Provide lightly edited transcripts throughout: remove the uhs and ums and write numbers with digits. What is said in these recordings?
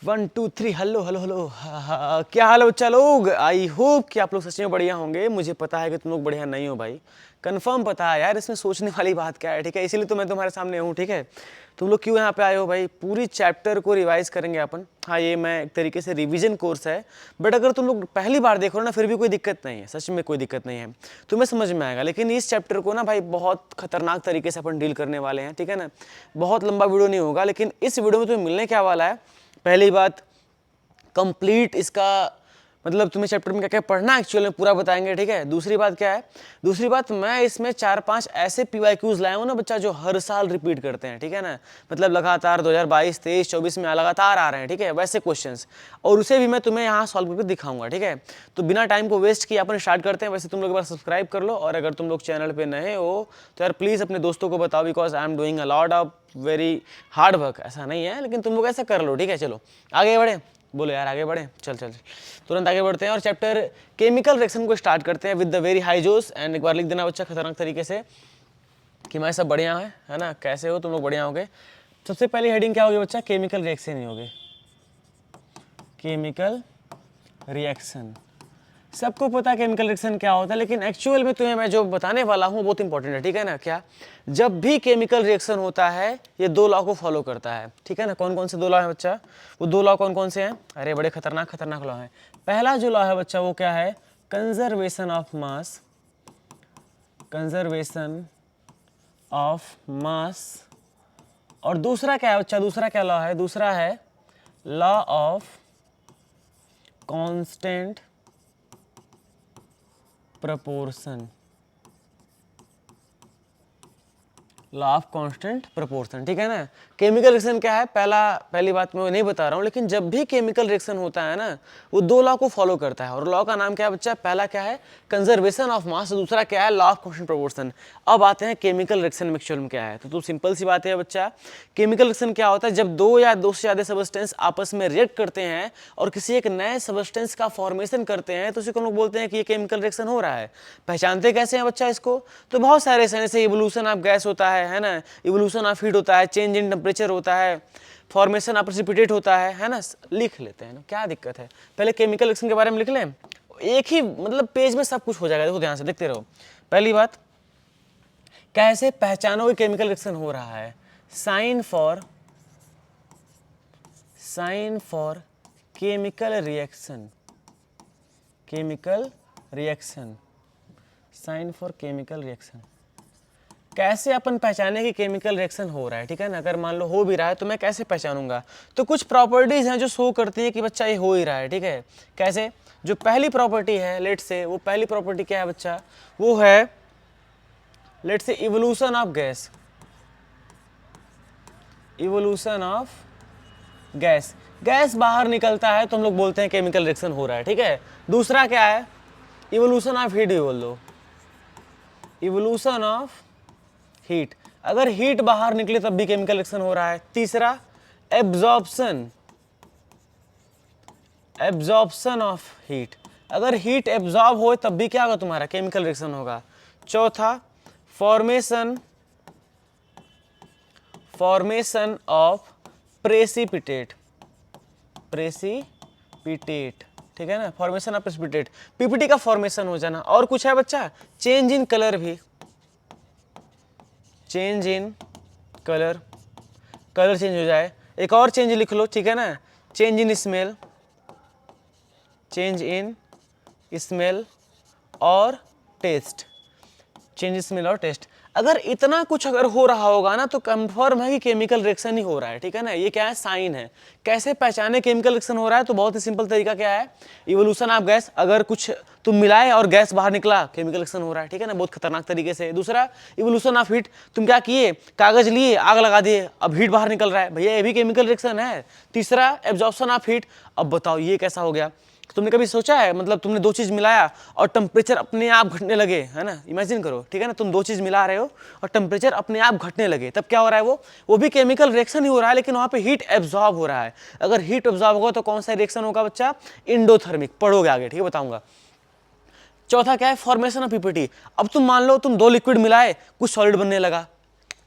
One two three, hello hello hello, क्या हाल है बच्चा लोग। आई होप कि आप लोग सच में बढ़िया होंगे। मुझे पता है कि तुम लोग बढ़िया नहीं हो भाई, कंफर्म पता है यार। इसमें सोचने वाली बात क्या है, ठीक है। इसीलिए तो मैं तुम्हारे सामने हूँ, ठीक है। तुम लोग क्यों यहाँ पे आए हो भाई? पूरी चैप्टर को रिवाइज करेंगे अपन। हाँ, ये मैं एक तरीके से रिवीजन कोर्स है, बट अगर तुम लोग पहली बार देखो ना फिर भी कोई दिक्कत नहीं है, सच में कोई दिक्कत नहीं है, तुम्हें समझ में आएगा। लेकिन इस चैप्टर को ना भाई बहुत खतरनाक तरीके से अपन डील करने वाले हैं, ठीक है ना। बहुत लंबा वीडियो नहीं होगा, लेकिन इस वीडियो में तुम्हें मिलने क्या वाला है, पहली बात कंप्लीट इसका मतलब तुम्हें चैप्टर में क्या क्या पढ़ना एक्चुअल में पूरा बताएंगे, ठीक है। दूसरी बात क्या है, दूसरी बात मैं इसमें 4-5 ऐसे PYQs लाया हूँ ना बच्चा, जो हर साल रिपीट करते हैं, ठीक है ना। मतलब लगातार 2022, 23, 24 में लगातार आ रहे हैं, ठीक है, वैसे क्वेश्चंस, और उसे भी मैं तुम्हें यहाँ सॉल्व करके दिखाऊंगा, ठीक है। तो बिना टाइम को वेस्ट किए अपन स्टार्ट करते हैं। वैसे तुम लोग एक बार सब्सक्राइब कर लो, और अगर तुम लोग चैनल पर नए हो तो यार प्लीज़ अपने दोस्तों को बताओ, because I am doing a lot of very hard work. ऐसा नहीं है, लेकिन तुम लोग ऐसा कर लो, ठीक है। चलो आगे बढ़े, बोलो यार आगे बढ़े, चल चल तुरंत आगे बढ़ते हैं और चैप्टर केमिकल रिएक्शन को स्टार्ट करते हैं विद द वेरी हाई जोश। एंड एक बार लिख देना बच्चा खतरनाक तरीके से कि मैं सब बढ़िया है ना। कैसे हो तुम लोग? बढ़िया होगे। सबसे पहली हेडिंग क्या होगी बच्चा? केमिकल रिएक्शन ही होगी, केमिकल रिएक्शन। सबको पता है केमिकल रिएक्शन क्या होता है, लेकिन एक्चुअल में तुम्हें मैं जो बताने वाला हूँ बहुत इंपॉर्टेंट है, ठीक है ना। क्या? जब भी केमिकल रिएक्शन होता है ये 2 लॉ को फॉलो करता है, ठीक है ना। कौन कौन से 2 लॉ है बच्चा? वो 2 लॉ कौन कौन से हैं? अरे बड़े खतरनाक खतरनाक लॉ हैं। पहला जो लॉ है बच्चा वो क्या है? Conservation of mass, conservation of mass. और दूसरा क्या है बच्चा? दूसरा क्या लॉ है? दूसरा है law of constant proportion, law of constant proportion, ठीक है ना। केमिकल रिएक्शन क्या है? पहली बात मैं नहीं बता रहा हूँ, लेकिन जब भी केमिकल रिएक्शन होता है ना वो 2 लॉ को फॉलो करता है। और लॉ का नाम क्या है बच्चा? पहला क्या है? कंजर्वेशन ऑफ मास, दूसरा क्या है? Law of constant proportion. अब आते हैं केमिकल रिएक्शन मिक्सचर में क्या है। तो सिंपल सी बात है बच्चा, केमिकल रिएक्शन क्या होता है? जब 2 या 2 से ज़्यादा सबस्टेंस आपस में रिएक्ट करते हैं और किसी एक नए सबस्टेंस का फॉर्मेशन करते हैं तो उसे हम लोग बोलते हैं कि ये केमिकल रिएक्शन हो रहा है। पहचानते कैसे हैं बच्चा इसको? तो बहुत सारे जैसे इवोल्यूशन ऑफ गैस होता है ना, इवोल्यूशन ऑफ हीट होता है, चेंज इन टेम्परेचर होता है, फॉर्मेशन ऑफ प्रेसिपिटेट होता है ना। लिख लेते हैं ना, क्या दिक्कत है। पहले केमिकल रिएक्शन के बारे में लिख लें, एक ही मतलब पेज में सब कुछ हो जाएगा। देखो ध्यान से देखते रहो। पहली बात, कैसे पहचानोगे केमिकल रिएक्शन हो रहा है? Sign for chemical reaction, chemical reaction, sign for chemical reaction. कैसे अपन पहचाने कि केमिकल रिएक्शन हो रहा है, ठीक है ना। अगर मान लो हो भी रहा है तो मैं कैसे पहचानूंगा? तो कुछ प्रॉपर्टीज हैं जो शो करती है कि बच्चा ये हो ही रहा है, ठीक है। कैसे? जो पहली प्रॉपर्टी है लेट से, वो पहली प्रॉपर्टी क्या है बच्चा? वो है लेट से evolution of gas, evolution of gas. Gas बाहर निकलता है तो हम लोग बोलते हैं केमिकल रिएक्शन हो रहा है, ठीक है। दूसरा क्या है? इवोल्यूशन ऑफ हीट, बोल दो इवोल्यूशन ऑफ हीट। अगर हीट बाहर निकले तब भी केमिकल रिएक्शन हो रहा है। तीसरा एब्जॉर्प्शन, एब्जॉर्प्शन ऑफ हीट। अगर हीट एब्जॉर्ब हो तब भी क्या होगा तुम्हारा? केमिकल रिएक्शन होगा। चौथा formation, formation of precipitate, precipitate, ठीक है ना। फॉर्मेशन ऑफ प्रेसिपिटेट, पीपीटी का फॉर्मेशन हो जाना। और कुछ है बच्चा? चेंज इन कलर भी, change in colour, colour change हो जाए। एक और चेंज लिख लो, ठीक है ना। Change in smell, change in smell और टेस्ट, चेंज स्मेल और टेस्ट। अगर इतना कुछ अगर हो रहा होगा ना तो कंफर्म है कि केमिकल रिएक्शन ही हो रहा है, ठीक है ना। ये क्या है? साइन है। कैसे पहचाने केमिकल रिएक्शन हो रहा है? तो बहुत ही सिंपल तरीका क्या है? Evolution of gas. अगर कुछ तुम मिलाए और गैस बाहर निकला, केमिकल रिएक्शन हो रहा है, ठीक है ना, बहुत खतरनाक तरीके से। दूसरा इवोल्यूशन ऑफ हीट, तुम क्या किए? कागज लिए, आग लगा दिए, अब हीट बाहर निकल रहा है, भैया ये भी केमिकल रिएक्शन है। तीसरा एब्जॉर्प्शन ऑफ हीट। अब बताओ ये कैसा हो गया? तुमने कभी सोचा है, मतलब तुमने 2 चीज मिलाया और टेम्परेचर अपने आप घटने लगे, है ना। इमेजिन करो, ठीक है ना, तुम 2 चीज मिला रहे हो और टेम्परेचर अपने आप घटने लगे, तब क्या हो रहा है? वो भी केमिकल रिएक्शन ही हो रहा है, लेकिन वहां पे हीट एब्जॉर्ब हो रहा है। अगर हीट एब्जॉर्ब होगा तो कौन सा रिएक्शन होगा बच्चा? इंडोथर्मिक। पढ़ोगे आगे, ठीक है, बताऊंगा। चौथा क्या है? Formation of PPT. अब तुम मान लो तुम 2 लिक्विड मिलाए, कुछ सॉलिड बनने लगा,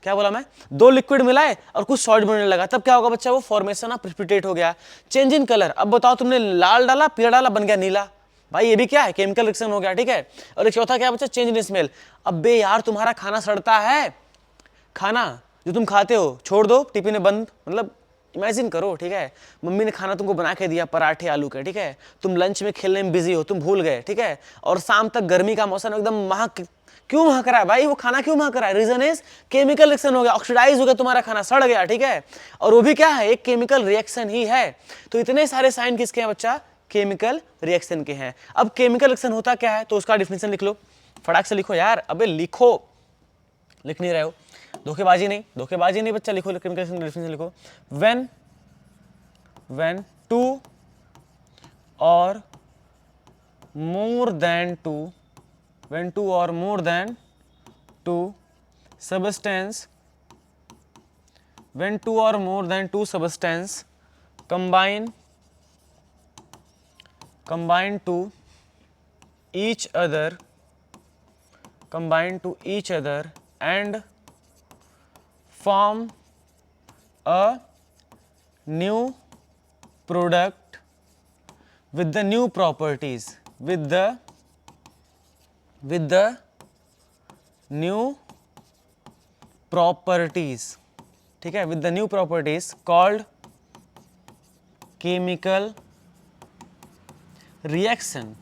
क्या बोला मैं, दो लिक्विड मिलाए और कुछ सॉलिड बनने लगा, तब क्या होगा बच्चा, वो फॉर्मेशन ऑफ प्रेसिपिटेट हो गया। चेंज इन कलर, अब बताओ तुमने लाल डाला, पीला डाला, बन गया नीला, भाई ये भी क्या है, केमिकल रिएक्शन हो गया, ठीक है। और एक चौथा क्या बच्चा, चेंज इन स्मेल। अब बे यार तुम्हारा खाना सड़ता है, खाना जो तुम खाते हो छोड़ दो, टिफिन में बंद, मतलब इमेजिन करो, ठीक है, मम्मी ने खाना तुमको बना के दिया पराठे आलू के, ठीक है, तुम लंच में खेलने में बिजी हो, तुम भूल गए, ठीक है, और शाम तक गर्मी का मौसम एकदम महक, क्यों महक रहा है भाई, वो खाना क्यों महक रहा है, रीजन इज केमिकल रिएक्शन हो गया, ऑक्सीडाइज हो गया तुम्हारा खाना, सड़ गया, ठीक है, और वो भी क्या है, एक केमिकल रिएक्शन ही है। तो इतने सारे साइन किसके हैं बच्चा, केमिकल रिएक्शन के हैं। अब केमिकल रिएक्शन होता क्या है, तो उसका डिफिनेशन लिख लो, फटाक से लिखो यार, अबे लिखो, लिख नहीं रहे हो, धोखेबाजी नहीं, धोखेबाजी नहीं बच्चा, लिखो केमिकल रिएक्शन डेफिनेशन लिखो, when two or more than two, when two or more than two substance, when two or more than two substance combine to each other, and form a new product with the new properties, with the new properties, ठीक है, with the new properties called chemical reaction,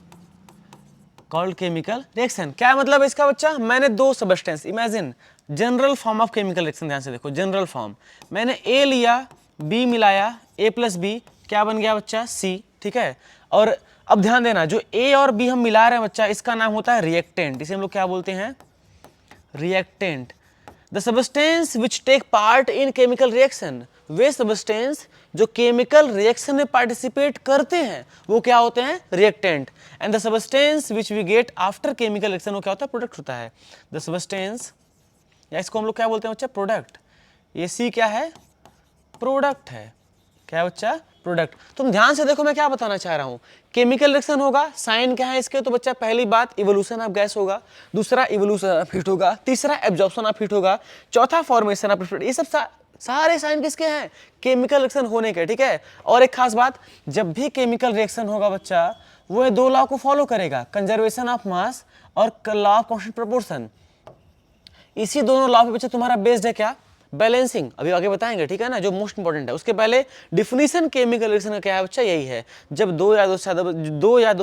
called chemical reaction। क्या मतलब है इसका बच्चा, मैंने दो substance, imagine general form of chemical reaction, ध्यान से देखो, जनरल फॉर्म, मैंने ए लिया, बी मिलाया, ए प्लस बी क्या बन गया बच्चा, सी, ठीक है। और अब ध्यान देना, जो ए और बी हम मिला रहे हैं बच्चा, इसका नाम होता है रिएक्टेंट, इसे हम लोग क्या बोलते हैं, reactant. The substance which take part in chemical reaction, वे सबस्टेंस जो केमिकल रिएक्शन में पार्टिसिपेट करते हैं वो क्या होते हैं, reactant. And the substance which we get after chemical reaction वो क्या होता है, प्रोडक्ट होता है। द सबस्टेंस, या इसको हम लोग क्या बोलते हैं बच्चा, प्रोडक्ट। ये सी क्या है, प्रोडक्ट है, क्या है बच्चा, प्रोडक्ट। तुम ध्यान से देखो मैं क्या बताना चाह रहा हूं, केमिकल रिएक्शन होगा, साइन क्या है इसके, तो बच्चा पहली बात इवोल्यूशन ऑफ गैस होगा, दूसरा इवोल्यूशन ऑफ हीट होगा, तीसरा एब्जॉर्प्शन ऑफ हीट होगा, चौथा फॉर्मेशन ऑफ प्रेसिपिटेट। ये सब सारे साइन किसके हैं, केमिकल रिएक्शन होने के, ठीक है। और एक खास बात, जब भी केमिकल रिएक्शन होगा बच्चा, वो दो लॉ को फॉलो करेगा, कंजर्वेशन ऑफ मास और लॉ ऑफ कांस्टेंट प्रोपोर्शन। इसी दोनों लॉ पे बच्चा तुम्हारा बेस्ड है क्या, बैलेंसिंग, अभी आगे बताएंगे, ठीक है ना, जो मोस्ट इंपॉर्टेंट है। उसके पहले डिफिनीशन केमिकल रिएक्शन का क्या है बच्चा, यही है, जब दो या दो से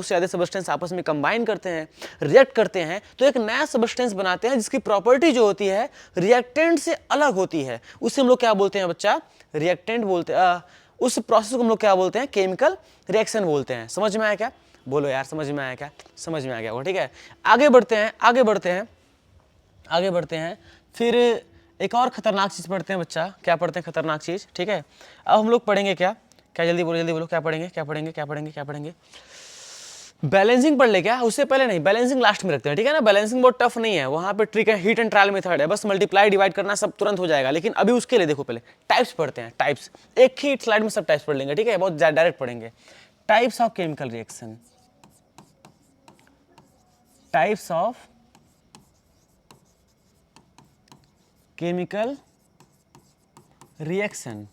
ज्यादा सबस्टेंस आपस में कंबाइन करते हैं, रिएक्ट करते हैं, तो एक नया सबस्टेंस बनाते हैं जिसकी प्रॉपर्टी जो होती है रिएक्टेंट से अलग होती है, उसे हम लोग क्या बोलते हैं बच्चा, रिएक्टेंट बोलते हैं। उस प्रोसेस को हम लोग क्या बोलते हैं, केमिकल रिएक्शन बोलते हैं। समझ में आया क्या, बोलो यार, समझ में आया क्या, समझ में आ गया वो, ठीक है। आगे बढ़ते हैं, आगे बढ़ते हैं, फिर एक और खतरनाक चीज पढ़ते हैं बच्चा, क्या पढ़ते हैं, खतरनाक चीज, ठीक है। अब हम लोग पढ़ेंगे क्या, जल्दी बोलो, क्या पढ़ेंगे, बैलेंसिंग पढ़ ले क्या, उससे पहले नहीं, बैलेंसिंग लास्ट में रखते हैं, ठीक है ना। बैलेंसिंग बहुत टफ नहीं है, वहां पे ट्रिक है, हीट एंड ट्रायल मेथड है, बस मल्टीप्लाई डिवाइड करना, सब तुरंत हो जाएगा। लेकिन अभी उसके लिए देखो, पहले टाइप्स पढ़ते हैं, टाइप्स, एक ही स्लाइड में सब टाइप्स पढ़ लेंगे, ठीक है, बहुत डायरेक्ट पढ़ेंगे। Types of chemical reaction, types of chemical reaction,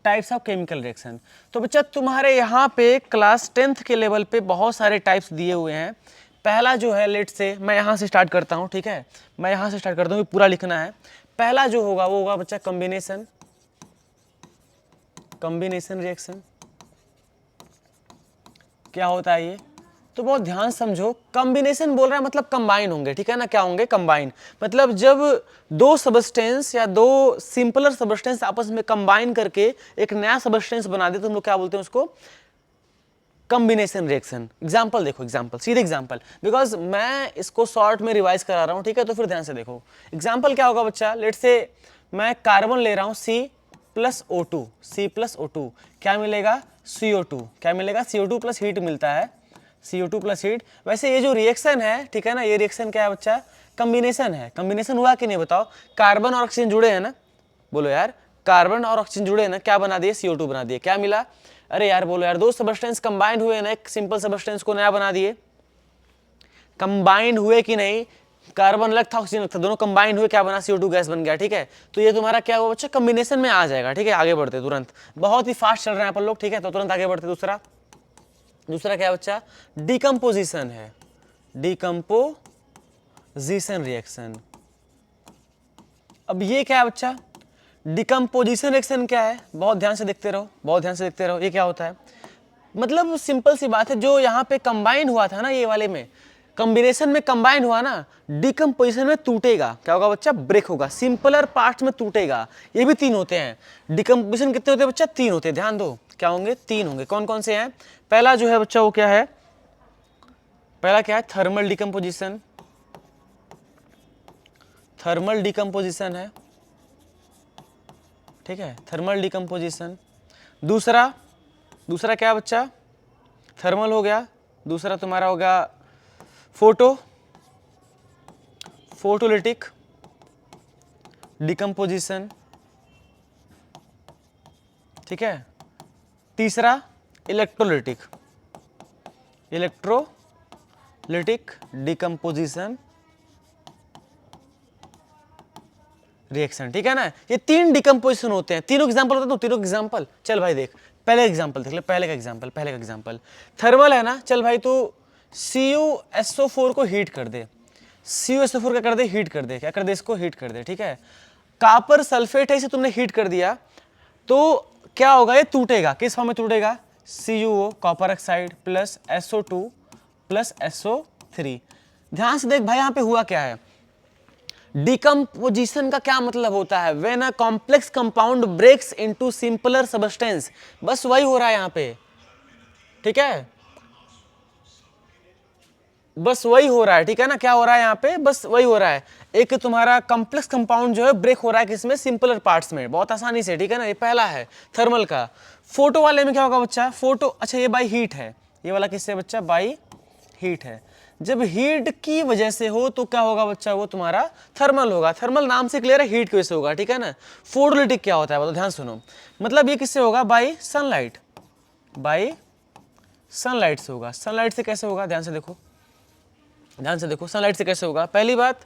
types of chemical reaction. तो बच्चा तुम्हारे यहाँ पे क्लास 10th के लेवल पे बहुत सारे टाइप्स दिए हुए हैं। पहला जो है, लेट से मैं यहाँ से स्टार्ट करता हूँ, ठीक है, मैं यहाँ से स्टार्ट करता हूँ, पूरा लिखना है। पहला जो होगा वो होगा बच्चा कॉम्बिनेशन रिएक्शन। क्या होता है ये, तो बहुत ध्यान समझो, कॉम्बिनेशन बोल रहा है मतलब कंबाइन होंगे, ठीक है ना, क्या होंगे, कंबाइन, मतलब जब दो सबस्टेंस या दो सिंपलर सबस्टेंस आपस में कंबाइन करके एक नया सबस्टेंस बना दे तो हम लोग क्या बोलते हैं उसको, कॉम्बिनेशन रिएक्शन। एग्जांपल देखो, एग्जांपल, सीधे एग्जांपल, बिकॉज मैं इसको शॉर्ट में रिवाइज करा रहा हूं, ठीक है, तो फिर ध्यान से देखो। एग्जांपल क्या होगा बच्चा, लेट से मैं कार्बन ले रहा हूं C+O2, क्या मिलेगा, CO2, क्या मिलेगा, CO2 प्लस हीट मिलता है, CO2 प्लस हीट। वैसे ये जो रिएक्शन है, ठीक है ना, ये रिएक्शन क्या है बच्चा, कॉम्बिनेशन है। कॉम्बिनेशन हुआ कि नहीं बताओ, कार्बन और ऑक्सीजन जुड़े हैं ना, बोलो यार, कार्बन और ऑक्सीजन जुड़े हैं ना, क्या बना दिए, CO2 बना दिए, क्या मिला, अरे यार बोलो यार, दो सबस्टेंस कंबाइंड हुए ना, एक सिंपल सबस्टेंस को नया बना दिए, कंबाइंड हुए कि नहीं, कार्बन अलग था, ऑक्सीजन अलग था, दोनों कंबाइन हुए क्या बना, CO2 गैस बन गया। ठीक है, तो ये तुम्हारा क्या हुआ बच्चा, कॉम्बिनेशन में आ जाएगा। ठीक है, आगे बढ़ते तुरंत, बहुत ही फास्ट चल रहे हैं अपन लोग। ठीक है, तो तुरंत आगे बढ़ते। दूसरा क्या बच्चा, डिकम्पोजिशन है, डिकम्पोजिशन रिएक्शन। अब ये क्या है बच्चा, डिकम्पोजिशन रिएक्शन क्या है, बहुत ध्यान से देखते रहो, बहुत ध्यान से देखते रहो। ये क्या होता है, मतलब सिंपल सी बात है, जो यहाँ पे कंबाइन हुआ था ना, ये वाले में कॉम्बिनेशन में कंबाइन हुआ ना, डिकम्पोजिशन में टूटेगा, क्या होगा बच्चा, ब्रेक होगा, सिंपलर पार्ट्स में टूटेगा। ये भी 3 होते हैं। डिकम्पोजिशन कितने होते हैं बच्चा, 3 होते हैं, ध्यान दो, क्या होंगे, 3 होंगे। कौन कौन से हैं, पहला जो है बच्चा वो क्या है, पहला क्या है, थर्मल डिकम्पोजिशन, थर्मल डिकम्पोजिशन है। ठीक है, थर्मल डिकम्पोजिशन। दूसरा क्या है बच्चा, थर्मल हो गया। दूसरा तुम्हारा होगा फोटोलिटिक डिकम्पोजिशन। ठीक है, तीसरा इलेक्ट्रोलिटिक डिकम्पोजिशन रिएक्शन। ठीक है ना, ये 3 डिकम्पोजिशन होते हैं। तीनों एग्जांपल होते हैं, तीनों एग्जांपल। चल भाई देख, पहले एग्जांपल देख ले, पहले का एग्जांपल थर्मल है ना। चल भाई, तू CuSO4 को हीट कर दे, CuSO4 क्या कर दे, हीट कर दे, क्या कर दे, इसको हीट कर दे। ठीक है, कॉपर सल्फेट है, इसे तुमने हीट कर दिया तो क्या होगा, ये टूटेगा, किस फॉर्म में टूटेगा, CuO copper oxide plus SO2 plus SO3। ध्यान से देख भाई, यहां पे हुआ क्या है, डिकम्पोजिशन का क्या मतलब होता है, when a complex compound breaks into simpler substance. बस वही हो रहा है यहां पे। ठीक है, बस वही हो रहा है। ठीक है ना, क्या हो रहा है यहाँ पे, बस वही हो रहा है। एक तुम्हारा कॉम्प्लेक्स कंपाउंड जो है ब्रेक हो रहा है किसमें, सिंपलर पार्ट्स में, बहुत आसानी से। ठीक है ना, ये पहला है थर्मल का। फोटो वाले में क्या होगा बच्चा, फोटो, अच्छा ये बाई हीट है, ये वाला किससे बच्चा, बाई हीट है। जब हीट की वजह से हो तो क्या होगा बच्चा, वो तुम्हारा थर्मल होगा। थर्मल नाम से क्लियर है, हीट की वजह से होगा। ठीक है ना, फोटोलिटिक क्या होता है बताओ, ध्यान सुनो, मतलब ये किससे होगा, बाई सनलाइट, बाई सनलाइट से होगा। सनलाइट से कैसे होगा, ध्यान से देखो, ध्यान से देखो, सनलाइट से कैसे होगा। पहली बात,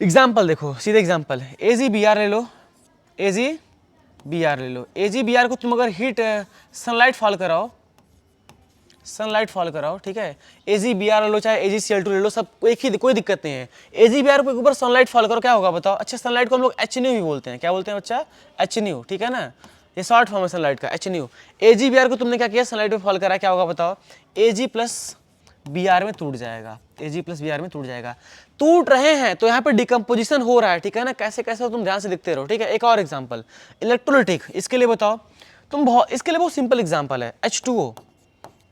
एग्जाम्पल देखो, सीधे एग्जाम्पल है, AgBr ले लो, AgBr ले लो। AgBr को तुम अगर हीट सनलाइट फॉल कराओ, सनलाइट फॉल कराओ, ठीक है, AgBr ले लो चाहे AgCl2 ले लो, सब एक ही, कोई दिक्कत नहीं है। AgBr के ऊपर सनलाइट फॉल करो, क्या होगा बताओ। अच्छा, सनलाइट को हम लोग HNU भी बोलते हैं, क्या बोलते हैं बच्चा, HNU। ठीक है ना, ये शॉर्ट फॉर्म है सनलाइट का, HNU। AgBr को तुमने क्या किया, सनलाइट पे फॉल करा, क्या होगा बताओ, Ag प्लस Br में टूट जाएगा, Ag प्लस Br में टूट जाएगा। टूट रहे हैं तो यहाँ पे डिकम्पोजिशन हो रहा है। ठीक है ना, कैसे कैसे हो तुम ध्यान से देखते रहो। ठीक है, एक और एग्जांपल, इलेक्ट्रोलिटिक, इसके लिए बताओ तुम, बहुत, इसके लिए बहुत सिंपल एग्जांपल है, H2O,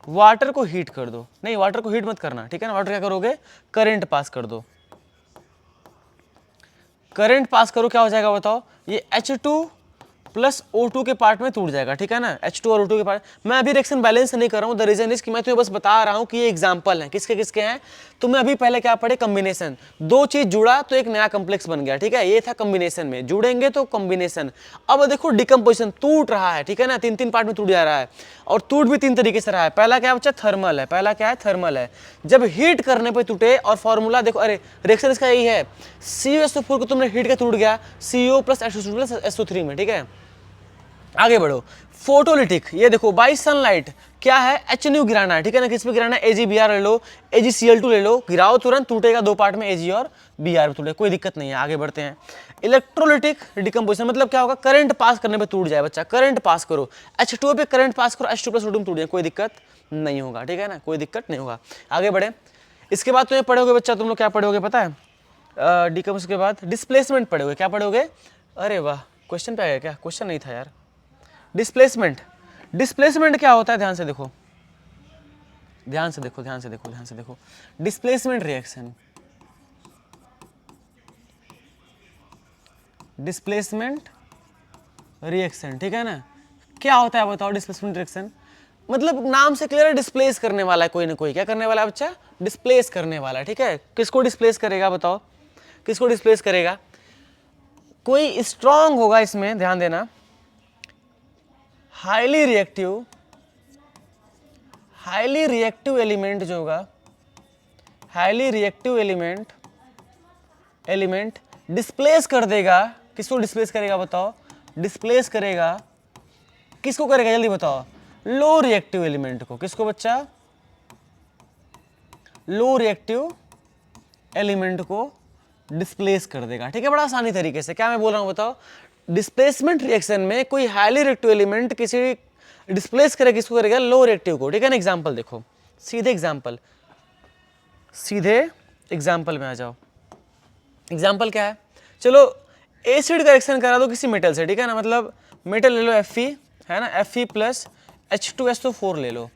वाटर को हीट कर दो, नहीं वाटर को हीट मत करना। ठीक है ना, वाटर क्या करोगे, करंट पास कर दो, करंट पास करो, क्या हो जाएगा बताओ, ये H2 प्लस O2 के पार्ट में टूट जाएगा। ठीक है ना, H2 और O2 के पार्ट। मैं अभी रिएक्शन बैलेंस नहीं कर रहा हूँ, द रीजन इज कि मैं तुम्हें बस बता रहा हूँ कि ये एग्जांपल हैं, किसके किसके हैं। तुम्हें अभी पहले क्या पढ़े, कॉम्बिनेशन, दो चीज जुड़ा तो एक नया कॉम्प्लेक्स बन गया। ठीक है, ये था कॉम्बिनेशन में, जुड़ेंगे तो कॉम्बिनेशन। अब देखो डिकम्पोजिशन, टूट रहा है। ठीक है ना, 3-3 पार्ट में टूट जा रहा है, और टूट भी 3 तरीके से रहा है। पहला क्या बच्चा, थर्मल है, पहला क्या है, थर्मल है, जब हीट करने पर टूटे। और फॉर्मूला देखो, अरे रिएक्शन इसका यही है, CuSO4 को तुमने हीट का टूट गया, CO plus SO2 plus SO3 में। ठीक है, आगे बढ़ो, फोटोलिटिक, ये देखो बाई सनलाइट क्या है, HNU गिराना है। ठीक है ना, किस पे गिराना है, AgBr ले लो, AgCl2 ले लो, गिराओ तुरंत टूटेगा, 2 पार्ट में Ag और Br में टूटेगा, कोई दिक्कत नहीं है। आगे बढ़ते हैं, इलेक्ट्रोलिटिक डिकम्पोजिशन, मतलब क्या होगा, करंट पास करने पे टूट जाए बच्चा, करंट पास करो, H2O पे करंट पास करो, H2 प्लस O2 में टूट जाए, कोई दिक्कत नहीं होगा। ठीक है ना, कोई दिक्कत नहीं होगा। आगे बढ़े, इसके बाद तुम्हें पढ़ोगे बच्चा, तुम लोग क्या पढ़ोगे पता है, डिकम्पोजिशन के बाद डिस्प्लेसमेंट पढ़ोगे, क्या पढ़ोगे, अरे वाह, क्वेश्चन पे आ गया क्या, क्वेश्चन नहीं था यार। डिस्प्लेसमेंट, डिस्प्लेसमेंट क्या होता है, ध्यान से देखो, ध्यान से देखो, ध्यान से देखो, ध्यान से देखो, डिस्प्लेसमेंट रिएक्शन, डिस्प्लेसमेंट रिएक्शन। ठीक है ना, क्या होता है बताओ डिस्प्लेसमेंट रिएक्शन, मतलब नाम से क्लियर है, डिस्प्लेस करने वाला है कोई ना कोई, क्या करने वाला है बच्चा, डिस्प्लेस करने वाला है। ठीक है, किसको डिस्प्लेस करेगा बताओ, किसको डिस्प्लेस करेगा, कोई स्ट्रांग होगा इसमें, ध्यान देना, हाईली रिएक्टिव एलिमेंट जो होगा, highly reactive element element displace कर देगा, किसको डिस्प्लेस करेगा बताओ, डिस्प्लेस करेगा, किसको करेगा जल्दी बताओ, लो रिएक्टिव एलिमेंट को, किसको बच्चा, लो रिएक्टिव एलिमेंट को डिस्प्लेस कर देगा। ठीक है, बड़ा आसानी तरीके से। क्या मैं बोल रहा हूं बताओ, डिस्प्लेसमेंट रिएक्शन में कोई हाईली रिएक्टिव एलिमेंट किसी डिस्प्लेस करेगा, किसको करेगा, लो रिएक्टिव को। ठीक है ना, एग्जांपल देखो, सीधे एग्जांपल में आ जाओ। एग्जांपल क्या है, चलो एसिड का रिएक्शन करा दो किसी मेटल से। ठीक है ना, मतलब मेटल ले लो Fe, है ना, Fe प्लस H2SO4 ले लो,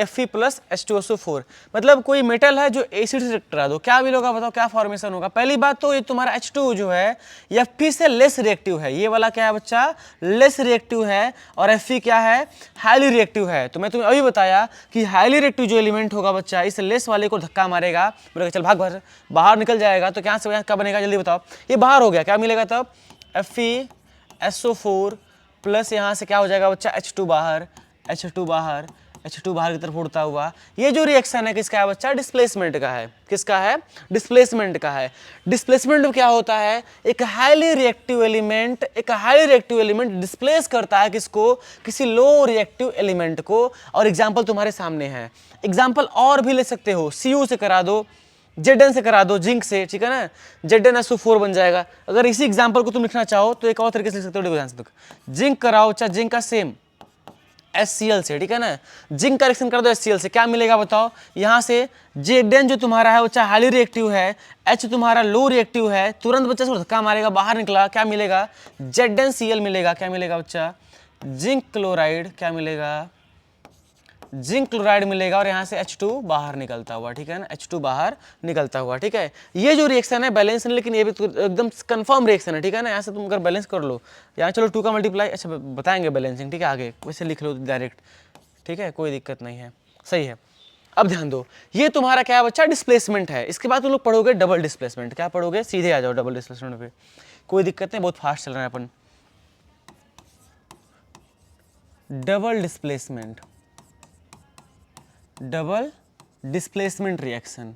Fe प्लस H2SO4, मतलब कोई मेटल है जो एसिड से करा दो, क्या भी होगा बताओ, क्या फॉर्मेशन होगा। पहली बात तो ये तुम्हारा H2 जो है ये Fe से लेस रिएक्टिव है, ये वाला क्या है बच्चा, लेस रिएक्टिव है, और Fe क्या है, हाईली रिएक्टिव है। तो मैं तुम्हें अभी बताया कि हाईली रिएक्टिव जो एलिमेंट होगा बच्चा, इस लेस वाले को धक्का मारेगा, बोलेगा चल भाग, बाहर निकल जाएगा, तो क्या से क्या बनेगा जल्दी बताओ, ये बाहर हो गया, क्या मिलेगा तब, FeSO4 प्लस यहाँ से क्या हो जाएगा बच्चा, H2 बाहर, H2 बाहर, H2 बाहर की तरफ उड़ता हुआ। ये जो रिएक्शन है किसका है बच्चा, डिस्प्लेसमेंट का है, किसका है, डिस्प्लेसमेंट का है। डिस्प्लेसमेंट में क्या होता है, एक हाईली रिएक्टिव एलिमेंट डिस्प्लेस करता है किसको, किसी लो रिएक्टिव एलिमेंट को। और एग्जांपल तुम्हारे सामने है, एग्जांपल और भी ले सकते हो, Cu से करा दो, Zn से करा दो, जिंक से, ठीक है ना, ZnSO4 बन जाएगा। अगर इसी एग्जांपल को तुम लिखना चाहो तो एक और तरीके से लिख सकते हो, ध्यान से देखो, जिंक कराओ, चाहे जिंक का सेम HCl से, ठीक है ना, जिंक का रिएक्शन कर दो HCl से, क्या मिलेगा बताओ, यहाँ से Zn जो तुम्हारा है वो चाहे हाईली रिएक्टिव है, H तुम्हारा लो रिएक्टिव है, तुरंत बच्चा से धक्का मारेगा, बाहर निकला, क्या मिलेगा, ZnCl मिलेगा, क्या मिलेगा बच्चा, जिंक क्लोराइड, क्या मिलेगा, जिंक क्लोराइड मिलेगा, और यहाँ से H2 बाहर निकलता हुआ। ठीक है ना, H2 बाहर निकलता हुआ। ठीक है, ये जो रिएक्शन है बैलेंस है, लेकिन ये भी एकदम कंफर्म रिएक्शन है। ठीक है ना, यहाँ से तुम अगर बैलेंस कर लो, यहाँ चलो 2 का मल्टीप्लाई, अच्छा बताएंगे बैलेंसिंग, ठीक है, आगे वैसे लिख लो डायरेक्ट, ठीक है, कोई दिक्कत नहीं है, सही है। अब ध्यान दो, ये तुम्हारा क्या है बच्चा, डिस्प्लेसमेंट है। इसके बाद तुम लोग पढ़ोगे डबल डिस्प्लेसमेंट। क्या पढ़ोगे, सीधे आ जाओ डबल डिस्प्लेसमेंट पे, कोई दिक्कत नहीं, बहुत फास्ट चल रहा है अपन। Double displacement, double displacement reaction,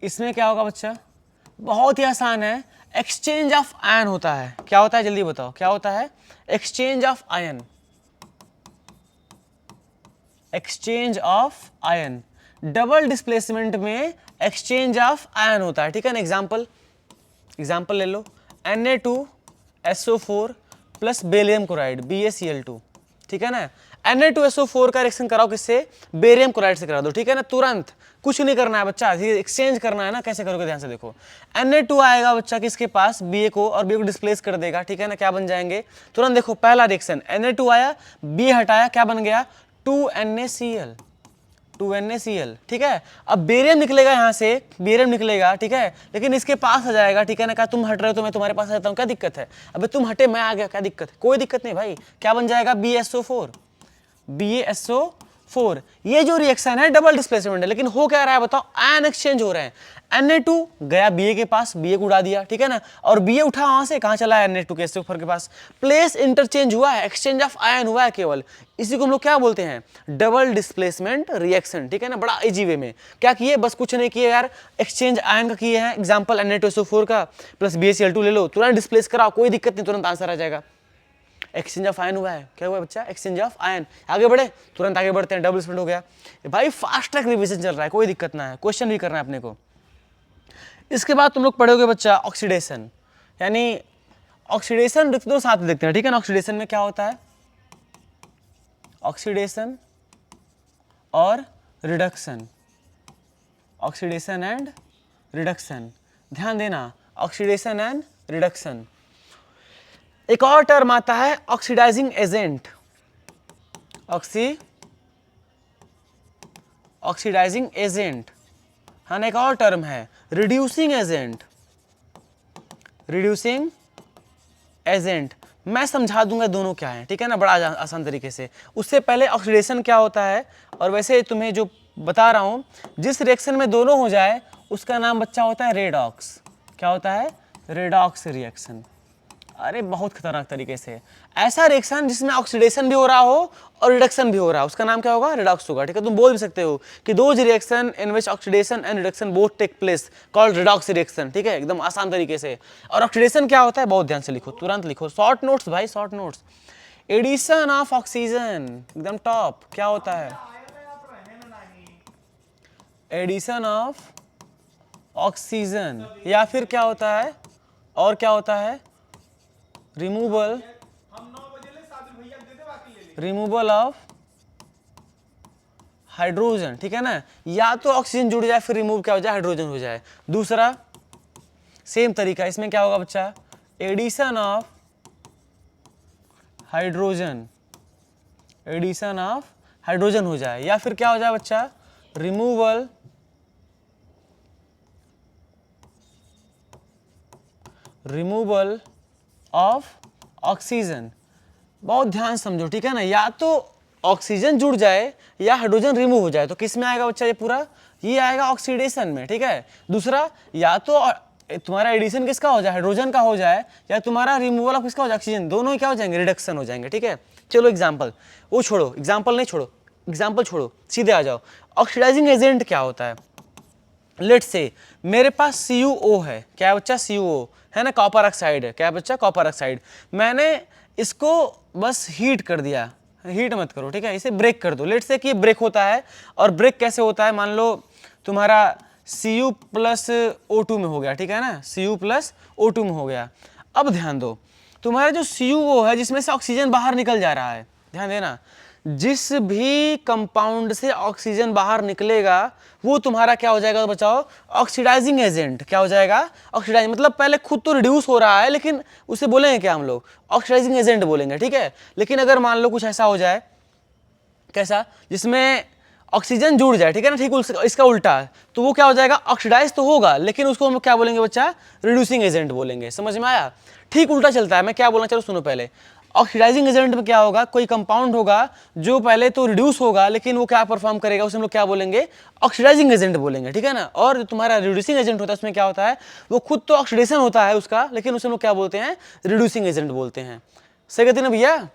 इसमें क्या होगा बच्चा, बहुत ही आसान है, एक्सचेंज ऑफ आयन होता है। क्या होता है जल्दी बताओ, क्या होता है, exchange of ion, exchange of ion. Double displacement में एक्सचेंज ऑफ आयन होता है। ठीक है ना, एग्जाम्पल ले लो, Na2SO4 plus barium chloride BaCl2, ठीक है ना, Na2SO4 का रिएक्शन कराओ किससे, बेरियम क्लोराइड से करा दो। ठीक है ना, तुरंत कुछ नहीं करना है बच्चा, एक्सचेंज करना है ना, कैसे करोगे ध्यान से देखो, Na2 आएगा बच्चा किसके पास, Ba को, और Ba को डिस्प्लेस कर देगा। ठीक है ना, क्या बन जाएंगे, तुरंत देखो, पहला रिएक्शन Na2 आया, Ba हटाया, क्या बन गया, 2NaCl, 2NaCl। ठीक है, अब बेरियम निकलेगा, यहाँ से बेरियम निकलेगा, ठीक है, लेकिन इसके पास आ जाएगा। ठीक है ना, क्या तुम हट रहे हो तो मैं तुम्हारे पास आ जाता हूँ, क्या दिक्कत है, अबे तुम हटे मैं आ गया, क्या दिक्कत है, कोई दिक्कत नहीं भाई। क्या बन जाएगा, BaSO4, BaSO4। ये जो रिएक्शन है डबल डिस्प्लेसमेंट है, लेकिन हो क्या रहा है बताओ, आयन एक्सचेंज हो रहे हैं। Na2 गया Ba के पास, Ba को उड़ा दिया, ठीक है ना, और Ba उठा वहां से, कहां चला है, Na2 के SO4 के पास, प्लेस इंटरचेंज हुआ है, एक्सचेंज ऑफ आयन हुआ है केवल। इसी को हम लोग क्या बोलते हैं, डबल डिस्प्लेसमेंट रिएक्शन। ठीक है ना, बड़ा इजी वे में क्या किए, बस कुछ नहीं किए यार, एक्सचेंज आयन का किए हैं। एग्जाम्पल Na2SO4 का प्लस BaCl2 ले लो, तुरंत डिस्प्लेस कराओ, कोई दिक्कत नहीं, तुरंत आंसर आ जाएगा। एक्सचेंज ऑफ आयन हुआ है, क्या हुआ बच्चा, एक्सचेंज ऑफ आयन। आगे बढ़े, तुरंत आगे बढ़ते हैं, डबल डिस्प्लेसमेंट हो गया भाई, फास्ट ट्रैक रिवीजन चल रहा है, कोई दिक्कत ना है, क्वेश्चन भी करना है अपने को। इसके बाद तुम लोग पढ़ोगे बच्चा ऑक्सीडेशन, यानी ऑक्सीडेशन दो साथ में देखते हैं। ठीक है ना, ऑक्सीडेशन में क्या होता है, ऑक्सीडेशन और रिडक्शन, ऑक्सीडेशन एंड रिडक्शन, ध्यान देना, ऑक्सीडेशन एंड रिडक्शन। एक और टर्म आता है ऑक्सीडाइजिंग एजेंट, ऑक्सीडाइजिंग एजेंट, हाँ एक और टर्म है रिड्यूसिंग एजेंट, रिड्यूसिंग एजेंट। मैं समझा दूंगा दोनों क्या है, ठीक है ना, बड़ा आसान तरीके से। उससे पहले ऑक्सीडेशन क्या होता है, और वैसे तुम्हें जो बता रहा हूं, जिस रिएक्शन में दोनों हो जाए उसका नाम बच्चा होता है रेडॉक्स। क्या होता है, रेडॉक्स रिएक्शन, अरे बहुत खतरनाक तरीके से। ऐसा रिएक्शन जिसमें ऑक्सीडेशन भी हो रहा हो और रिडक्शन भी हो रहा है, उसका नाम क्या होगा? रिडॉक्स होगा। ठीक है, तुम बोल भी सकते हो कि those reaction in which oxidation and reduction both take place called redox reaction. ठीक है, एकदम आसान तरीके से। और ऑक्सीडेशन क्या होता है? बहुत ध्यान से लिखो, तुरंत लिखो, शॉर्ट नोट्स भाई, short notes. Addition of oxygen, एकदम टॉप, क्या होता है? एडिशन ऑफ ऑक्सीजन, या फिर क्या होता है, और क्या होता है? Removal of hydrogen. ठीक है ना, या तो ऑक्सीजन जुड़ जाए फिर रिमूव क्या हो जाए? हाइड्रोजन हो जाए। दूसरा सेम तरीका, इसमें क्या होगा बच्चा? Addition of hydrogen, addition of hydrogen हो जाए, या फिर क्या हो जाए बच्चा? Removal of oxygen. बहुत ध्यान समझो, ठीक है ना, या तो ऑक्सीजन जुड़ जाए या हाइड्रोजन रिमूव हो जाए, तो किस में आएगा बच्चा? ये पूरा ये आएगा ऑक्सीडेशन में। ठीक है, दूसरा या तो तुम्हारा एडिशन किसका हो जाए? हाइड्रोजन का हो जाए, या तुम्हारा रिमूवल ऑफ किसका हो जाए? ऑक्सीजन। दोनों ही क्या हो जाएंगे? रिडक्शन हो जाएंगे। ठीक है, चलो एग्जाम्पल, वो छोड़ो, एग्जाम्पल नहीं छोड़ो, एग्जाम्पल छोड़ो, सीधे आ जाओ। ऑक्सीडाइजिंग एजेंट क्या होता है? लेट्स से मेरे पास CuO है, क्या है बच्चा? CuO है ना, कॉपर ऑक्साइड है, क्या है बच्चा? Copper oxide. मैंने इसको बस हीट कर दिया, हीट मत करो, ठीक है, इसे ब्रेक कर दो। लेट्स से कि ये ब्रेक होता है, और ब्रेक कैसे होता है? मान लो तुम्हारा Cu+O2 में हो गया, ठीक है ना, Cu+O2 में हो गया। अब ध्यान दो, तुम्हारा जो CuO है जिसमें से ऑक्सीजन बाहर निकल जा रहा है, ध्यान देना, जिस भी कंपाउंड से ऑक्सीजन बाहर निकलेगा वो तुम्हारा क्या हो जाएगा? तो बचाओ, ऑक्सीडाइजिंग एजेंट। क्या हो जाएगा? ऑक्सीडाइज, मतलब पहले खुद तो रिड्यूस हो रहा है, लेकिन उसे बोलेंगे क्या हम लोग? ऑक्सीडाइजिंग एजेंट बोलेंगे। ठीक है, लेकिन अगर मान लो कुछ ऐसा हो जाए, कैसा? जिसमें ऑक्सीजन जुड़ जाए, ठीक है ना, ठीक इसका उल्टा, तो वो क्या हो जाएगा? ऑक्सीडाइज तो होगा, लेकिन उसको हम क्या बोलेंगे बच्चा? रिड्यूसिंग एजेंट बोलेंगे। समझ में आया? ठीक उल्टा चलता है। मैं क्या बोलना, चलो सुनो पहले। ऑक्सीडाइजिंग एजेंट में क्या होगा? कोई कंपाउंड होगा जो पहले तो रिड्यूस होगा, लेकिन वो क्या परफॉर्म करेगा? उसे हम लोग क्या बोलेंगे? ऑक्सीडाइजिंग एजेंट बोलेंगे। ठीक है ना, और जो तुम्हारा रिड्यूसिंग एजेंट होता है उसमें क्या होता है? वो खुद तो ऑक्सीडेशन होता है उसका, लेकिन उसे हम लोग क्या बोलते हैं? रिड्यूसिंग एजेंट बोलते हैं। सही कहते ना भैया?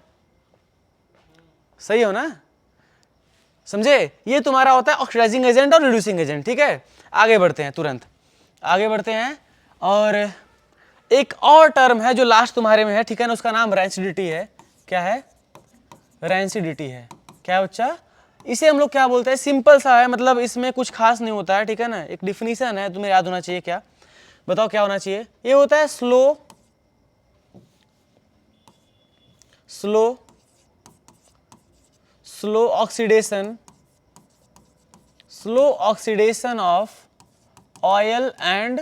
सही हो ना? समझे? ये तुम्हारा होता है ऑक्सीडाइजिंग एजेंट और रिड्यूसिंग एजेंट। ठीक है, आगे बढ़ते हैं, तुरंत आगे बढ़ते हैं। और एक और टर्म है जो लास्ट तुम्हारे में है, ठीक है ना, उसका नाम रैंसिडिटी है। क्या है? रैंसिडिटी है। क्या है बच्चा? इसे हम लोग क्या बोलते हैं? सिंपल सा है, मतलब इसमें कुछ खास नहीं होता है, ठीक है ना, एक डिफिनीशन है, तुम्हें याद होना चाहिए। क्या बताओ, क्या होना चाहिए? ये होता है slow oxidation of oil and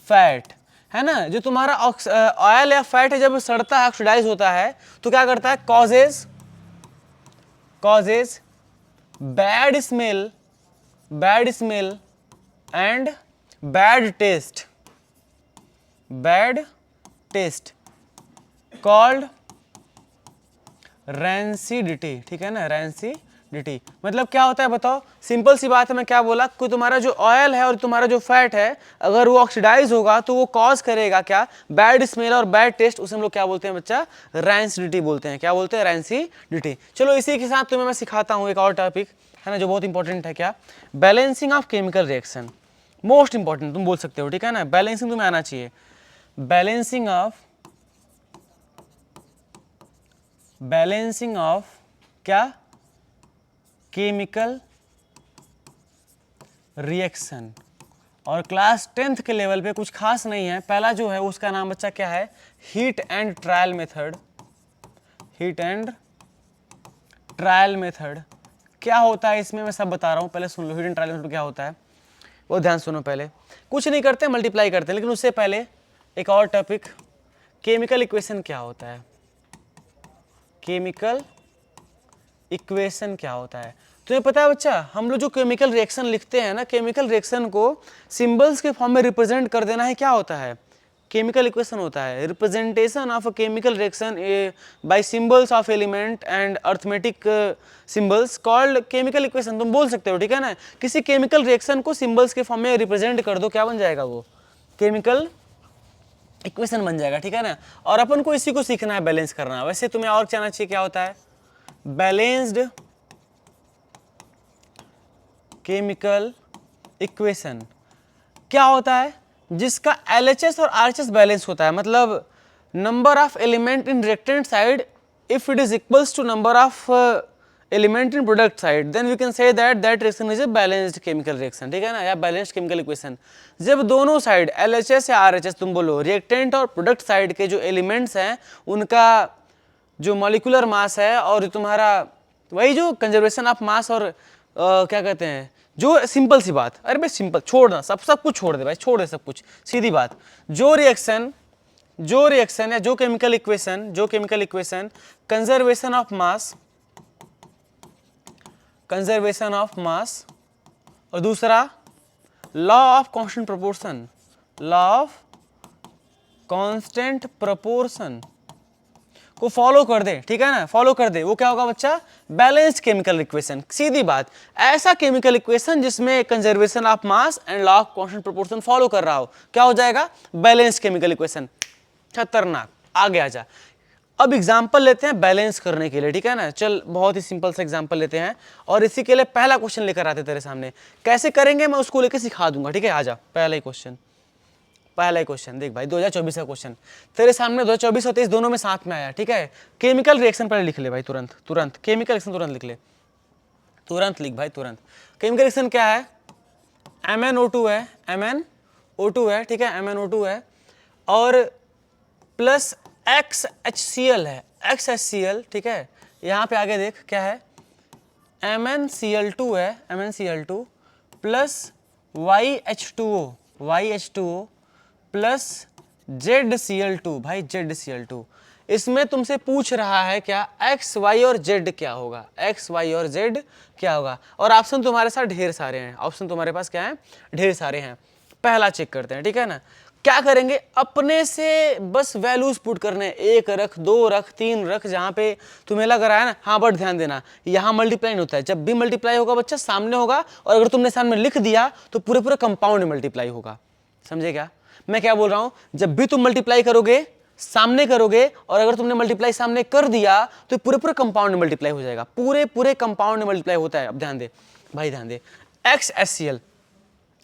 fat, है ना। जो तुम्हारा ऑयल या फैट है, जब सड़ता है, ऑक्सीडाइज होता है, तो क्या करता है? Causes bad smell and bad taste called rancidity. ठीक है ना, रैंसिडिटी मतलब क्या होता है बताओ? सिंपल सी बात है, मैं क्या बोला कि तुम्हारा जो ऑयल है और तुम्हारा जो फैट है, अगर वो ऑक्सीडाइज होगा तो वो कॉज करेगा क्या? बैड स्मेल और बैड टेस्ट। उसे हम लोग क्या बोलते हैं बच्चा? रैंसिडिटी बोलते हैं। क्या बोलते हैं? रैंसिडिटी। चलो इसी के साथ तुम्हें मैं सिखाता हूँ एक और टॉपिक, है ना, जो बहुत इंपॉर्टेंट है। क्या? Balancing of chemical reaction, most important, तुम बोल सकते हो, ठीक है ना। बैलेंसिंग तुम्हें आना चाहिए। बैलेंसिंग ऑफ क्या? Chemical reaction. और क्लास 10th के लेवल पे कुछ खास नहीं है। पहला जो है उसका नाम बच्चा क्या है? Heat and trial method. क्या होता है इसमें, मैं सब बता रहा हूँ, पहले सुन लो। हीट एंड ट्रायल मेथड क्या होता है वो ध्यान सुनो। पहले कुछ नहीं करते, मल्टीप्लाई करते हैं, लेकिन उससे पहले एक और टॉपिक, केमिकल इक्वेशन क्या होता है? केमिकल इक्वेशन क्या होता है तुम्हें पता है बच्चा? हम लोग जो केमिकल रिएक्शन लिखते हैं ना, केमिकल रिएक्शन को सिंबल्स के फॉर्म में रिप्रेजेंट कर देना है, क्या होता है? केमिकल इक्वेशन होता है। Representation of a chemical reaction by symbols of element and arithmetic symbols called chemical equation. तुम बोल सकते हो, ठीक है ना। किसी केमिकल रिएक्शन को सिंबल्स के फॉर्म में रिप्रेजेंट कर दो, क्या बन जाएगा वो? केमिकल इक्वेशन बन जाएगा, ठीक है ना। और अपन को इसी को सीखना है, बैलेंस करना। वैसे तुम्हें और जानना चाहिए क्या होता है बैलेंस्ड केमिकल इक्वेशन। क्या होता है जिसका LHS और RHS बैलेंस होता है, मतलब number of element in reactant side if it is equals to number of element in product side, then we can say that reaction is a balanced chemical reaction, ठीक है ना, या balanced chemical equation. जब दोनों side LHS या RHS तुम बोलो reactant और प्रोडक्ट साइड के जो एलिमेंट्स हैं उनका जो मॉलिक्यूलर मास है और तुम्हारा वही जो कंजर्वेशन ऑफ मास और क्या कहते हैं, जो सिंपल सी बात, अरे भाई सिंपल छोड़ना, सब कुछ छोड़ दे भाई, छोड़ दे सब कुछ, सीधी बात। जो रिएक्शन या जो chemical equation conservation of mass और दूसरा लॉ ऑफ कांस्टेंट प्रोपोर्शन को फॉलो कर दे, ठीक है ना, फॉलो कर दे, वो क्या होगा बच्चा, बैलेंस्ड केमिकल इक्वेशन। सीधी बात, ऐसा केमिकल इक्वेशन जिसमें conservation of mass and law of constant proportion follow कर रहा हो, क्या हो जाएगा, बैलेंस्ड केमिकल इक्वेशन। खतरनाक, आगे आ जा। अब एग्जांपल लेते हैं बैलेंस करने के लिए, ठीक है ना। चल बहुत ही सिंपल सा एग्जांपल लेते हैं और इसी के लिए पहला क्वेश्चन लेकर आते तेरे सामने। कैसे करेंगे मैं उसको लेकर सिखा दूंगा, ठीक है। आ जा, पहला ही क्वेश्चन देख भाई, 2024 का क्वेश्चन तेरे सामने। 2024 और 23 दोनों में साथ में आया, ठीक है। केमिकल रिएक्शन पहले लिख ले भाई, तुरंत केमिकल रिएक्शन तुरंत लिख ले, तुरंत लिख भाई, तुरंत। केमिकल रिएक्शन क्या है, MnO2 है, ठीक है, MnO2 है और प्लस XHCl है, XHCl, ठीक है। यहाँ पे आगे देख क्या है, MnCl2 है, MnCl2 plus YH2O plus ZCl2 भाई, ZCl2। इसमें तुमसे पूछ रहा है क्या, X, Y और Z क्या होगा, X, Y और Z क्या होगा। और ऑप्शन तुम्हारे साथ ढेर सारे हैं, ऑप्शन तुम्हारे पास क्या है, ढेर सारे हैं। पहला चेक करते हैं, ठीक है ना। क्या करेंगे, अपने से बस वैल्यूज पुट करने, 1 रख, 2 रख, 3 रख, जहां पे तुम्हें लग रहा है ना। हाँ बट ध्यान देना, यहाँ मल्टीप्लाई नहीं होता है। जब भी मल्टीप्लाई होगा बच्चा सामने होगा, और अगर तुमने सामने लिख दिया तो पूरे कंपाउंड मल्टीप्लाई होगा, समझे क्या मैं क्या बोल रहा हूं। जब भी तुम मल्टीप्लाई करोगे सामने करोगे, और अगर तुमने मल्टीप्लाई सामने कर दिया तो पूरे कंपाउंड मल्टीप्लाई हो जाएगा, पूरे कंपाउंड मल्टीप्लाई होता है। अब ध्यान दे भाई, ध्यान दे, XHCl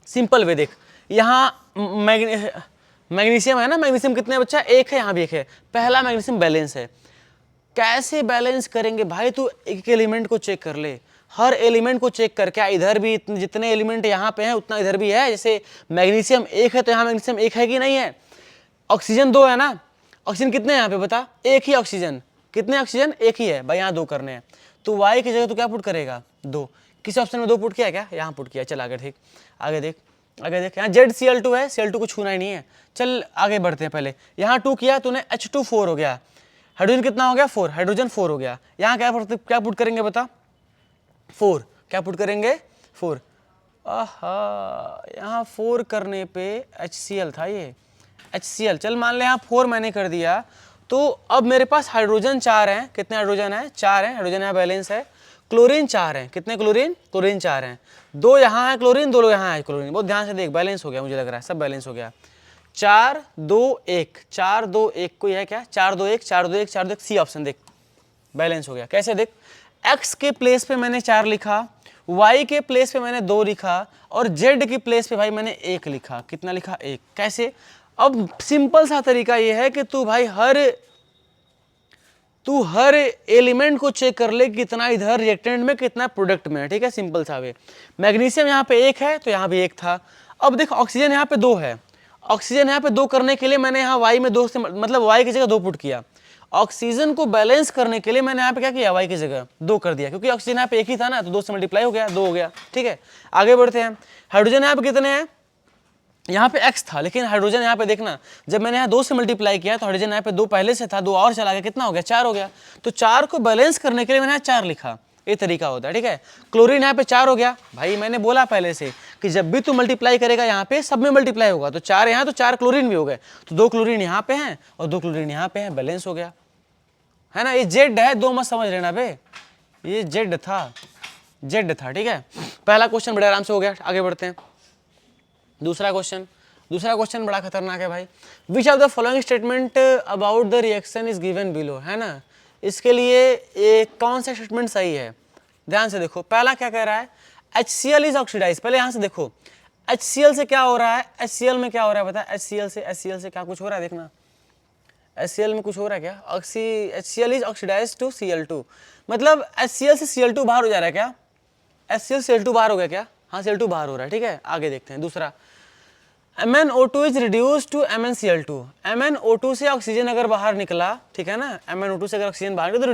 सिंपल वे देख, यहाँ मैग्नीशियम है ना, मैग्नीशियम कितने बच्चा, 1 है, यहाँ भी 1 है। पहला मैग्नीशियम बैलेंस है। कैसे बैलेंस करेंगे भाई, तू एक एलिमेंट को चेक कर ले, हर एलिमेंट को चेक कर, क्या इधर भी जितने एलिमेंट यहाँ पे हैं उतना इधर भी है। जैसे मैग्नीशियम 1 है तो यहाँ मैग्नीशियम 1 है कि नहीं है। ऑक्सीजन 2 है ना, ऑक्सीजन कितने हैं यहाँ पे बता, 1 ही ऑक्सीजन, कितने ऑक्सीजन, 1 ही है भाई, यहाँ 2 करने हैं। तो Y की जगह तो क्या पुट करेगा, 2। किसी ऑप्शन में 2 पुट किया क्या, यहाँ पुट किया। चल आगे ठीक, आगे देख, यहाँ ZCl2 है, Cl2 को छूना ही नहीं है। चल आगे बढ़ते हैं, पहले यहाँ 2 किया तूने, H2 4 हो गया, हाइड्रोजन कितना हो गया, 4, हाइड्रोजन 4 हो गया। यहाँ क्या पुट करेंगे बता, 4, क्या पुट करेंगे, 4। आहा, यहाँ 4 करने पे HCl था, ये HCl। चल मान ले यहाँ 4 मैंने कर दिया, तो अब मेरे पास हाइड्रोजन 4 हैं, कितने हाइड्रोजन है, 4 हैं, हाइड्रोजन यहाँ बैलेंस है। क्लोरीन 4 है, कितने क्लोरीन, क्लोरीन 4 हैं, 2 यहाँ है क्लोरीन, 2 यहाँ है क्लोरीन। बहुत ध्यान से देख, बैलेंस हो गया, मुझे लग रहा है सब बैलेंस हो गया। 4 2 1, 4 2 1 कोई है क्या, 4 2 1, 4 2 1, 4 2 1, सी ऑप्शन देख, बैलेंस हो गया। कैसे देख, X के प्लेस पे मैंने 4 लिखा, Y के प्लेस पे मैंने 2 लिखा, और Z की प्लेस पे भाई मैंने 1 लिखा। कितना लिखा, 1। कैसे, अब सिंपल सा तरीका ये है कि तू भाई हर एलिमेंट को चेक कर ले, कितना इधर रिएक्टेंट में कितना प्रोडक्ट में है, ठीक है, सिंपल सा वे। मैग्नीशियम यहाँ पे 1 है तो यहाँ भी 1 था। अब देख ऑक्सीजन यहाँ पे 2 है, ऑक्सीजन यहाँ पे 2 करने के लिए मैंने यहाँ Y में 2 से, मतलब Y की जगह 2 पुट किया। ऑक्सीजन को बैलेंस करने के लिए मैंने यहाँ पे क्या किया, Y की जगह 2 कर दिया, क्योंकि ऑक्सीजन यहाँ पे 1 ही था ना, तो 2 से मल्टीप्लाई हो गया, 2 हो गया, ठीक है। आगे बढ़ते हैं, हाइड्रोजन यहाँ पे कितने हैं, यहाँ पे X था, लेकिन हाइड्रोजन यहाँ पे देखना, जब मैंने यहाँ 2 से मल्टीप्लाई किया तो हाइड्रोजन यहाँ पे 2 पहले से था, 2 और चला गया, कितना हो गया, 4 हो गया। तो 4 को बैलेंस करने के लिए मैंने यहाँ 4 लिखा, ये तरीका होता है, ठीक है। क्लोरीन यहाँ पे 4 हो गया भाई, मैंने बोला पहले से कि जब भी तू मल्टीप्लाई करेगा यहाँ पे सब में मल्टीप्लाई होगा, तो 4 यहाँ तो 4 क्लोरीन भी हो गए, तो 2 क्लोरीन यहाँ पे हैं और 2 क्लोरीन यहाँ पे हैं, बैलेंस हो गया, है ना। ये जेड है, 2 मत समझ लेना बे, ये जेड था, ठीक है। पहला क्वेश्चन बड़े आराम से हो गया, आगे बढ़ते हैं। दूसरा क्वेश्चन, दूसरा क्वेश्चन बड़ा खतरनाक है भाई, which of the following statement about the reaction is given below, है ना। इसके लिए एक कौन सा स्टेटमेंट सही है, ध्यान से देखो। पहला क्या कह रहा है, HCl इज ऑक्सीडाइज। पहले यहाँ से देखो HCl से क्या हो रहा है, HCl में क्या हो रहा है बता, HCl से क्या कुछ हो रहा है, देखना HCl में कुछ हो रहा है क्या, HCl is oxidise to Cl2, मतलब HCl से Cl2 बाहर हो जा रहा है क्या, HCl Cl2 बाहर हो गया क्या, हाँ Cl2 बाहर हो रहा है, ठीक है। आगे देखते हैं दूसरा, MnO2 is reduce to MnCl2। MnO2 से ऑक्सीजन अगर बाहर निकला, ठीक है ना, MnO2 से अगर ऑक्सीजन बाहर निकला तो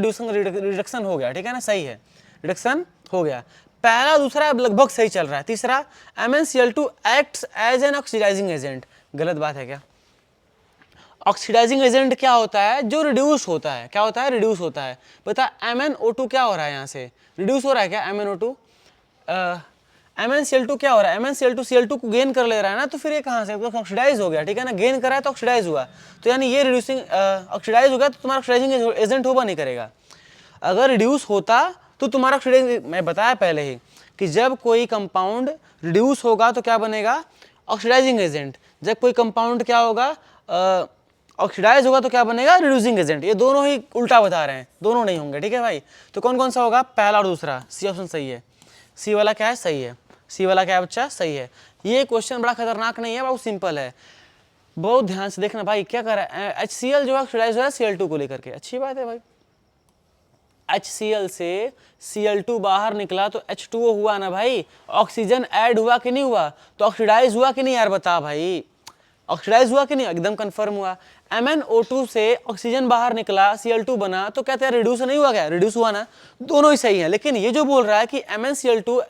रिडक्शन हो गया, ठीक है ना, सही है, रिडक्शन हो गया। पहला दूसरा लगभग सही चल रहा है। तीसरा, MnCl2 acts as an oxidising agent, गलत बात है क्या। ऑक्सीडाइजिंग एजेंट क्या होता है, जो रिड्यूस होता है, क्या होता है, रिड्यूस होता है। बता MnO2 क्या हो रहा है, यहाँ से रिड्यूस हो रहा है क्या, MnO2 MnCl2 क्या हो रहा है, MnCl2 Cl2 को गेन कर ले रहा है ना, तो फिर ये कहाँ से ऑक्सीडाइज हो गया, ठीक है ना, गेन करा है तो ऑक्सीडाइज हुआ, तो यानी ये रिड्यूसिंग ऑक्सीडाइज हो गया तो तुम्हारा ऑक्सीडाइजिंग एजेंट होगा नहीं करेगा। अगर रिड्यूस होता तो तुम्हारा ऑक्सीडाइजिंग, मैं बताया पहले ही कि जब कोई कंपाउंड रिड्यूस होगा तो क्या बनेगा, ऑक्सीडाइजिंग एजेंट। जब कोई कंपाउंड क्या होगा, ऑक्सीडाइज होगा तो क्या बनेगा, रिड्यूसिंग एजेंट। ये दोनों ही उल्टा बता रहे हैं, दोनों नहीं होंगे, ठीक है भाई। तो कौन कौन सा होगा, पहला और दूसरा, सी ऑप्शन सही है। सी वाला क्या है, सही है, सी वाला क्या है बच्चा, सही है। ये क्वेश्चन बड़ा खतरनाक नहीं है, बहुत सिंपल है, बहुत ध्यान से देखना भाई। क्या कर रहा है, HCl जो है ऑक्सीडाइज हो रहा है Cl2 को लेकर के, अच्छी बात है भाई। HCl से Cl2 बाहर निकला तो H2O हुआ ना भाई, ऑक्सीजन ऐड हुआ कि नहीं हुआ, तो ऑक्सीडाइज हुआ कि नहीं यार, बता भाई, ऑक्सीडाइज हुआ कि नहीं, एकदम कंफर्म हुआ। MnO2 से ऑक्सीजन बाहर निकला, Cl2 बना, तो कहते हैं रिड्यूस नहीं हुआ क्या, रिड्यूस हुआ ना, दोनों ही सही है। लेकिन ये जो बोल रहा है कि MnCl2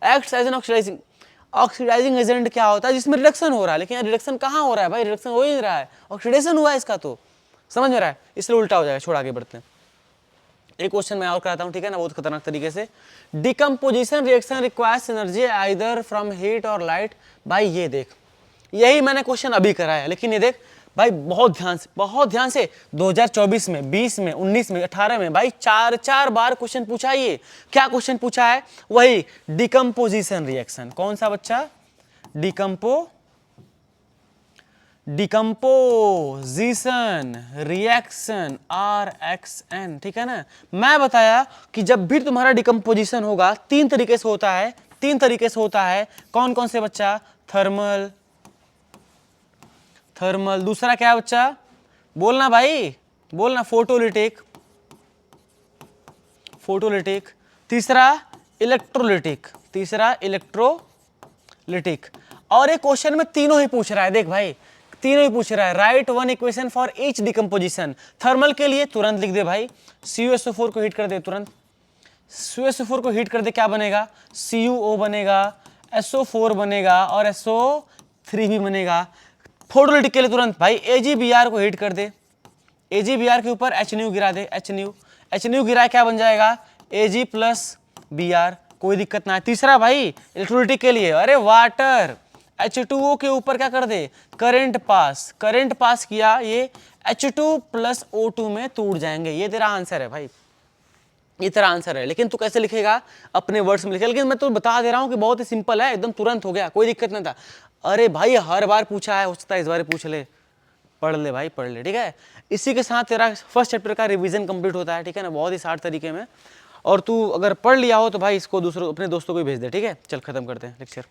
acts as an oxidising agent क्या होता है, जिसमें रिडक्शन हो रहा है, लेकिन रिडक्शन कहाँ हो रहा है भाई, रिडक्शन हो ही नहीं रहा है, ऑक्सीडेशन हुआ है इसका, तो समझ में रहा है, इसलिए उल्टा हो जाएगा। छोड़ आगे बढ़ते हैं, एक क्वेश्चन मैं और कराता हूँ, ठीक है ना, बहुत खतरनाक तरीके से। Decomposition reaction requires energy either from heat और लाइट। भाई ये देख, यही मैंने क्वेश्चन अभी कराया, लेकिन ये देख भाई बहुत ध्यान से 2024 में, 20 में, 19 में, 18 में भाई चार बार क्वेश्चन पूछा। ये क्या क्वेश्चन पूछा है, वही डिकम्पोजिशन रिएक्शन। कौन सा बच्चा, डिकम्पोजिशन रिएक्शन RXN, ठीक है ना। मैं बताया कि जब भी तुम्हारा डिकम्पोजिशन होगा तीन तरीके से होता है, कौन कौन से बच्चा, थर्मल, दूसरा क्या है बच्चा, बोलना भाई, बोलना, फोटोलिटिक, तीसरा इलेक्ट्रोलिटिक, और एक क्वेश्चन में तीनों ही पूछ रहा है, देख भाई तीनों ही पूछ रहा है। Right one equation for each decomposition. Thermal के लिए तुरंत लिख दे भाई, CuSO4 को हीट कर दे, तुरंत CuSO4 को हीट कर दे, क्या बनेगा, CuO बनेगा, SO4 बनेगा और SO3 भी बनेगा। फोटोलिटिक के लिए तुरंत भाई AgBr को हीट कर दे, AgBr के ऊपर HNu गिरा दे, HNu गिरा क्या बन जाएगा, Ag प्लस Br, कोई दिक्कत ना है। तीसरा भाई इलेक्ट्रोलिटिक के लिए, अरे वाटर, H2O के ऊपर क्या कर दे, करंट पास किया, ये H2 प्लस O2 में टूट जाएंगे। ये तेरा आंसर है भाई, ये तेरा आंसर है। लेकिन तू कैसे लिखेगा, अपने वर्ड्स में लिखेगा, लेकिन मैं तो बता दे रहा हूँ कि बहुत ही सिंपल है, एकदम तुरंत हो गया, कोई दिक्कत नहीं था। अरे भाई हर बार पूछा है, हो सकता है इस बार पूछ ले, पढ़ ले भाई, पढ़ ले, ठीक है। इसी के साथ तेरा फर्स्ट चैप्टर का रिवीजन कंप्लीट होता है, ठीक है ना, बहुत ही शार्ट तरीके में। और तू अगर पढ़ लिया हो तो भाई इसको दूसरों, अपने दोस्तों को भी भेज दे, ठीक है। चल खत्म करते हैं लेक्चर।